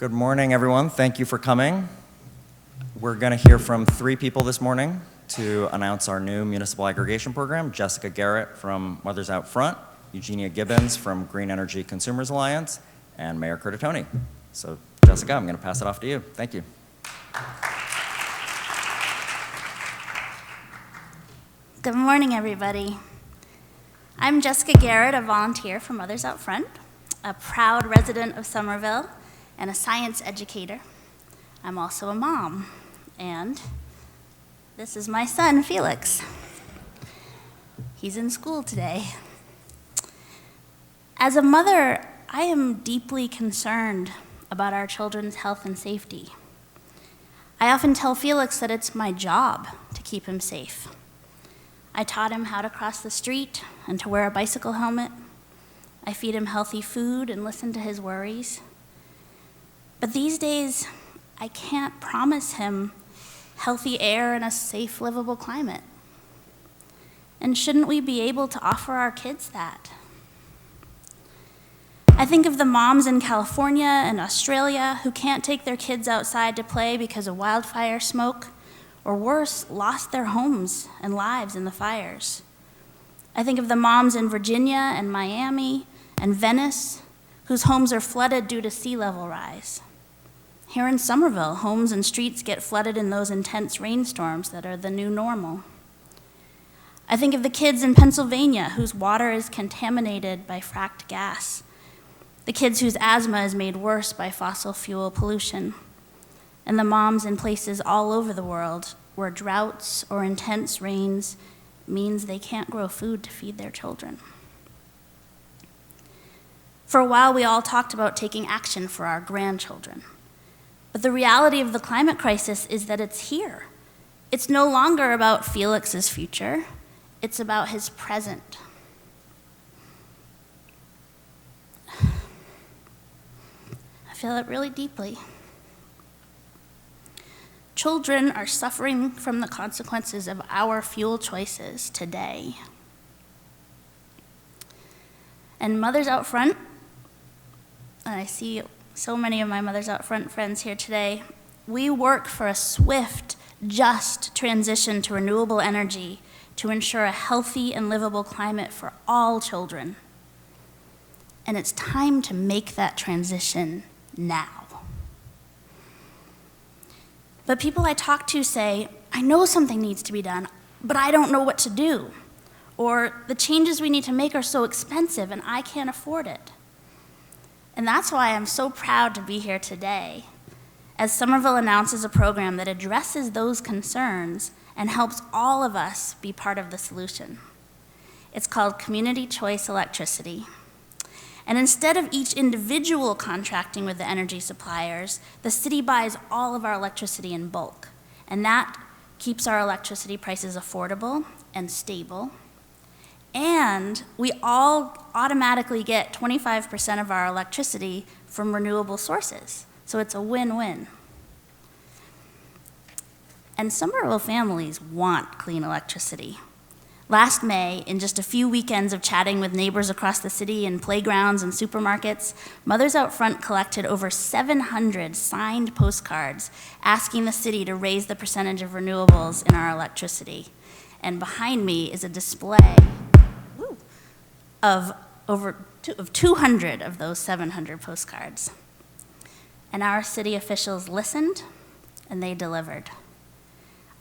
Good morning, everyone. Thank you for coming. We're going to hear from 3 people this morning to announce our new municipal aggregation program: Jessica Garrett from Mothers Out Front, Eugenia Gibbons from Green Energy Consumers Alliance, and Mayor Curtatone. So, Jessica, I'm going to pass it off to you. Thank you. Good morning, everybody. I'm Jessica Garrett, a volunteer for Mothers Out Front, a proud resident of Somerville, and a science educator. I'm also a mom, and this is my son, Felix. He's in school today. As a mother, I am deeply concerned about our children's health and safety. I often tell Felix that it's my job to keep him safe. I taught him how to cross the street and to wear a bicycle helmet. I feed him healthy food and listen to his worries. But these days, I can't promise him healthy air and a safe, livable climate. And shouldn't we be able to offer our kids that? I think of the moms in California and Australia who can't take their kids outside to play because of wildfire smoke, or worse, lost their homes and lives in the fires. I think of the moms in Virginia and Miami and Venice whose homes are flooded due to sea level rise. Here in Somerville, homes and streets get flooded in those intense rainstorms that are the new normal. I think of the kids in Pennsylvania whose water is contaminated by fracked gas, the kids whose asthma is made worse by fossil fuel pollution, and the moms in places all over the world where droughts or intense rains means they can't grow food to feed their children. For a while, we all talked about taking action for our grandchildren. But the reality of the climate crisis is that it's here. It's no longer about Felix's future, it's about his present. I feel it really deeply. Children are suffering from the consequences of our fuel choices today. And Mothers Out Front, and I see so many of my Mothers Out Front friends here today, we work for a swift, just transition to renewable energy to ensure a healthy and livable climate for all children. And it's time to make that transition now. But people I talk to say, I know something needs to be done, but I don't know what to do. Or the changes we need to make are so expensive and I can't afford it. And that's why I'm so proud to be here today, as Somerville announces a program that addresses those concerns and helps all of us be part of the solution. It's called Community Choice Electricity. And instead of each individual contracting with the energy suppliers, the city buys all of our electricity in bulk. And that keeps our electricity prices affordable and stable. And we all automatically get 25% of our electricity from renewable sources. So it's a win-win. And Somerville families want clean electricity. Last May, in just a few weekends of chatting with neighbors across the city in playgrounds and supermarkets, Mothers Out Front collected over 700 signed postcards asking the city to raise the percentage of renewables in our electricity. And behind me is a display of 200 of those 700 postcards. And our city officials listened, and they delivered.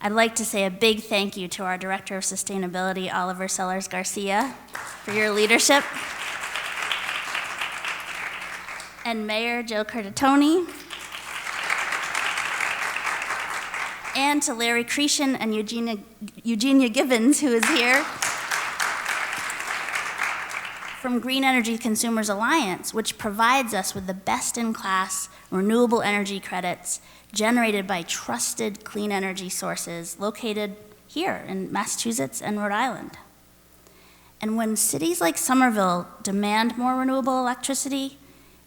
I'd like to say a big thank you to our Director of Sustainability, Oliver Sellers Garcia, for your leadership, and Mayor Joe Curtatone, and to Larry Cretion and Eugenia Gibbons, who is here, from Green Energy Consumers Alliance, which provides us with the best-in-class renewable energy credits generated by trusted clean energy sources located here in Massachusetts and Rhode Island. And when cities like Somerville demand more renewable electricity,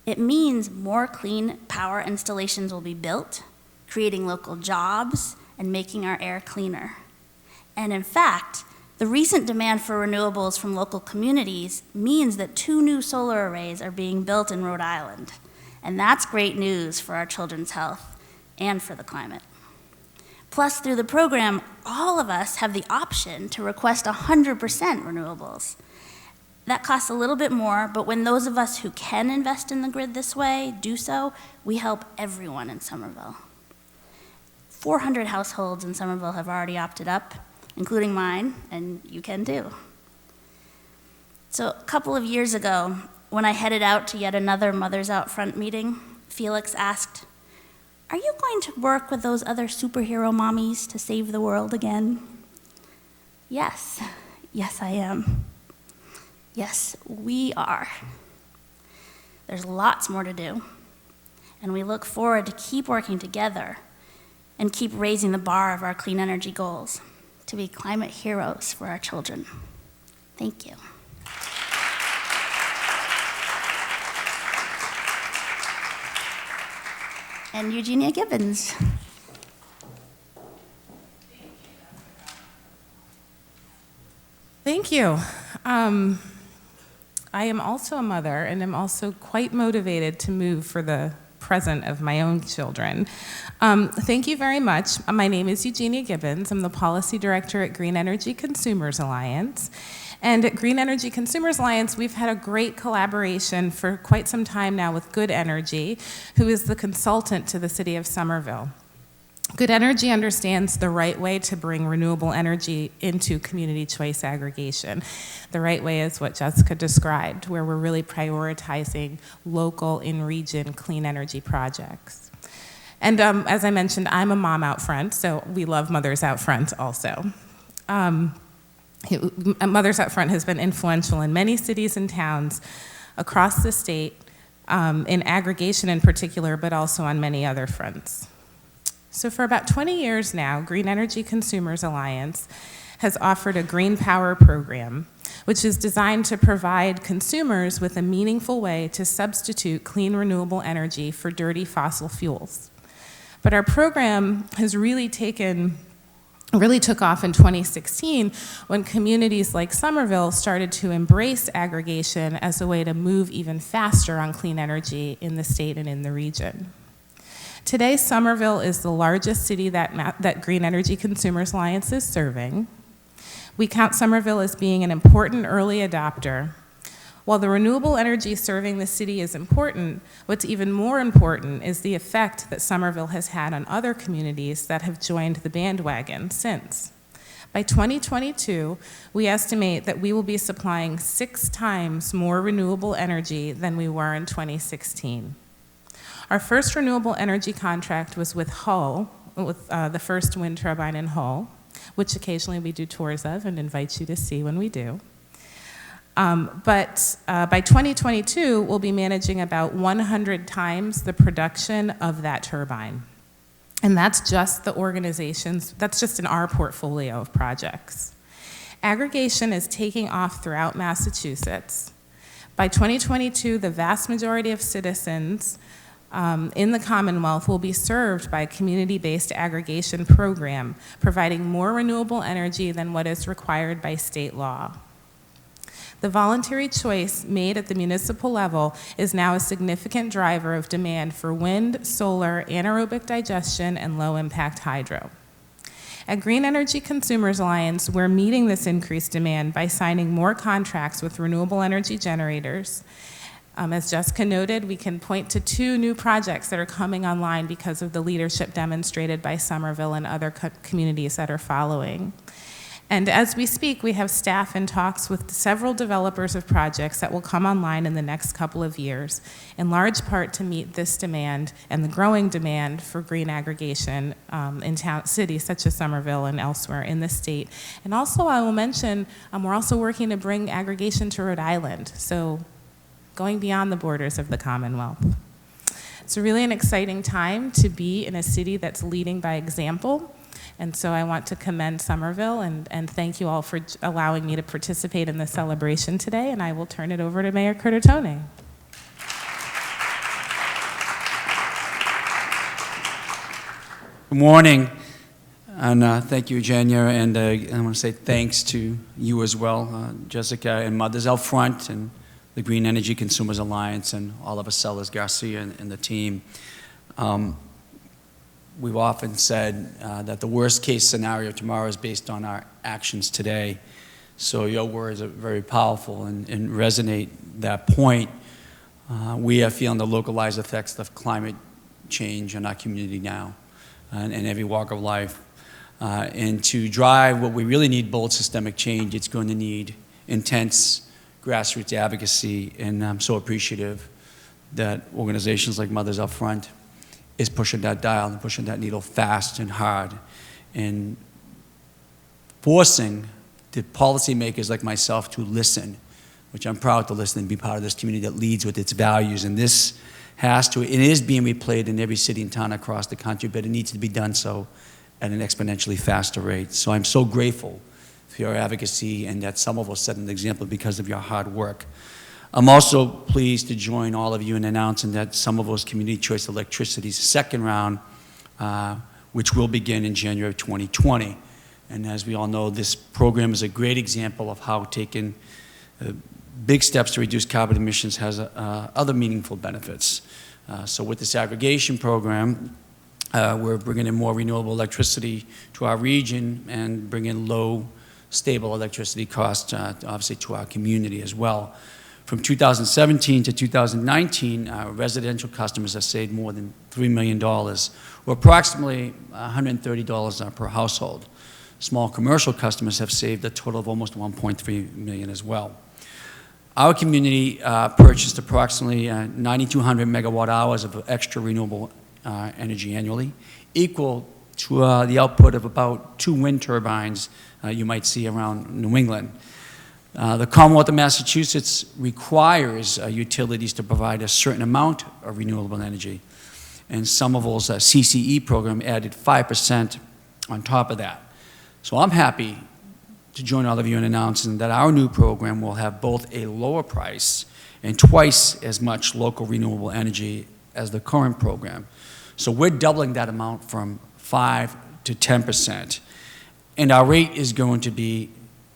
it means more clean power installations will be built, creating local jobs and making our air cleaner. And in fact, the recent demand for renewables from local communities means that 2 new solar arrays are being built in Rhode Island. And that's great news for our children's health and for the climate. Plus, through the program, all of us have the option to request 100% renewables. That costs a little bit more, but when those of us who can invest in the grid this way do so, we help everyone in Somerville. 400 households in Somerville have already opted up, including mine, and you can too. So a couple of years ago, when I headed out to yet another Mothers Out Front meeting, Felix asked, "Are you going to work with those other superhero mommies to save the world again?" Yes, I am. Yes, we are. There's lots more to do, and we look forward to keep working together and keep raising the bar of our clean energy goals to be climate heroes for our children. Thank you. And Eugenia Gibbons. Thank you. I am also a mother, and I'm also quite motivated to move for the present of my own children. Thank you very much. My name is Eugenia Gibbons. I'm the Policy Director at Green Energy Consumers Alliance. And at Green Energy Consumers Alliance, we've had a great collaboration for quite some time now with Good Energy, who is the consultant to the City of Somerville. Good Energy understands the right way to bring renewable energy into community choice aggregation. The right way is what Jessica described, where we're really prioritizing local, in-region clean energy projects. And as I mentioned, I'm a mom out front, so we love Mothers Out Front also. Mothers Out Front has been influential in many cities and towns across the state, in aggregation in particular, but also on many other fronts. So for about 20 years now, Green Energy Consumers Alliance has offered a green power program, which is designed to provide consumers with a meaningful way to substitute clean renewable energy for dirty fossil fuels. But our program has really took off in 2016 when communities like Somerville started to embrace aggregation as a way to move even faster on clean energy in the state and in the region. Today, Somerville is the largest city that Green Energy Consumers Alliance is serving. We count Somerville as being an important early adopter. While the renewable energy serving the city is important, what's even more important is the effect that Somerville has had on other communities that have joined the bandwagon since. By 2022, we estimate that we will be supplying 6 times more renewable energy than we were in 2016. Our first renewable energy contract was with Hull, with the first wind turbine in Hull, which occasionally we do tours of and invite you to see when we do. But by 2022, we'll be managing about 100 times the production of that turbine. And that's just that's just in our portfolio of projects. Aggregation is taking off throughout Massachusetts. By 2022, the vast majority of citizens in the Commonwealth will be served by a community-based aggregation program, providing more renewable energy than what is required by state law. The voluntary choice made at the municipal level is now a significant driver of demand for wind, solar, anaerobic digestion, and low-impact hydro. At Green Energy Consumers Alliance, we're meeting this increased demand by signing more contracts with renewable energy generators. As Jessica noted, we can point to 2 new projects that are coming online because of the leadership demonstrated by Somerville and other communities that are following. And as we speak, we have staff in talks with several developers of projects that will come online in the next couple of years, in large part to meet this demand and the growing demand for green aggregation in cities such as Somerville and elsewhere in the state. And also, I will mention, we're also working to bring aggregation to Rhode Island, so going beyond the borders of the Commonwealth. It's really an exciting time to be in a city that's leading by example. And so I want to commend Somerville and thank you all for allowing me to participate in the celebration today, and I will turn it over to Mayor Curtatone. Good morning, and thank you, Eugenia, and I want to say thanks to you as well, Jessica, and Mothers Out Front, and the Green Energy Consumers Alliance, and Oliver Sellers Garcia and the team. We've often said that the worst-case scenario tomorrow is based on our actions today. So your words are very powerful and resonate that point. We are feeling the localized effects of climate change in our community now and in every walk of life. And to drive what we really need, bold systemic change, it's going to need intense grassroots advocacy. And I'm so appreciative that organizations like Mothers Up Front is pushing that dial and pushing that needle fast and hard and forcing the policymakers like myself to listen, which I'm proud to listen and be part of this community that leads with its values. And this it is being replayed in every city and town across the country, but it needs to be done so at an exponentially faster rate. So I'm so grateful for your advocacy and that some of us set an example because of your hard work. I'm also pleased to join all of you in announcing that some of us Community Choice Electricity's second round, which will begin in January of 2020. And as we all know, this program is a great example of how taking big steps to reduce carbon emissions has other meaningful benefits. So with this aggregation program, we're bringing in more renewable electricity to our region and bringing low, stable electricity costs, obviously, to our community as well. From 2017 to 2019, residential customers have saved more than $3 million, or approximately $130 per household. Small commercial customers have saved a total of almost $1.3 million as well. Our community purchased approximately 9,200 megawatt hours of extra renewable energy annually, equal to the output of about 2 wind turbines you might see around New England. The Commonwealth of Massachusetts requires utilities to provide a certain amount of renewable energy, and Somerville's CCE program added 5% on top of that. So I'm happy to join all of you in announcing that our new program will have both a lower price and twice as much local renewable energy as the current program. So we're doubling that amount from 5 to 10%. And our rate is going to be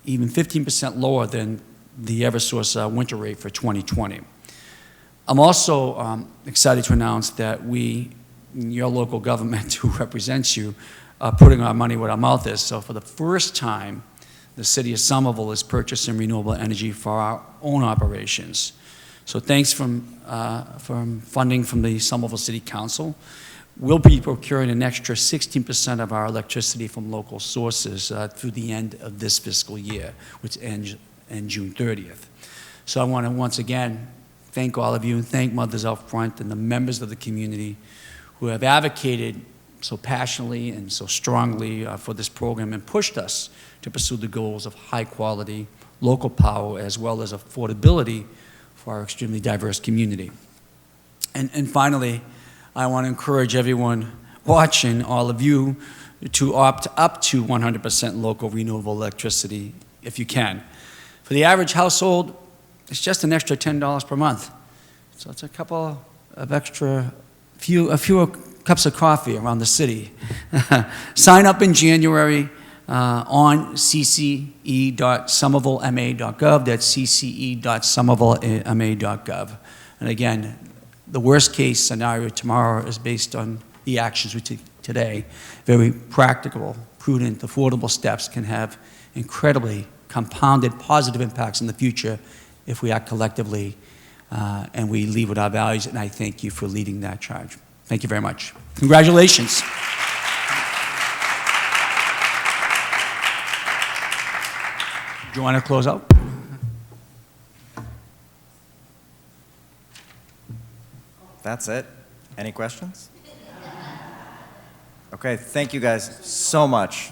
even 15% lower than the Eversource winter rate for 2020. I'm also excited to announce that we, your local government who represents you, are putting our money where our mouth is. So for the first time, the City of Somerville is purchasing renewable energy for our own operations. So thanks from funding from the Somerville City Council. We'll be procuring an extra 16% of our electricity from local sources through the end of this fiscal year, which ends on June 30th. So I want to once again thank all of you and thank Mothers Up Front and the members of the community who have advocated so passionately and so strongly for this program and pushed us to pursue the goals of high quality, local power, as well as affordability for our extremely diverse community. And finally, I want to encourage everyone watching, all of you, to opt up to 100% local renewable electricity if you can. For the average household, it's just an extra $10 per month. So it's a couple of extra, a few cups of coffee around the city. Sign up in January on cce.somervillema.gov. That's cce.somervillema.gov. And again, the worst case scenario tomorrow is based on the actions we take today. Very practical, prudent, affordable steps can have incredibly compounded positive impacts in the future if we act collectively and we lead with our values. And I thank you for leading that charge. Thank you very much. Congratulations. Do you want to close out? That's it. Any questions? Okay, thank you guys so much.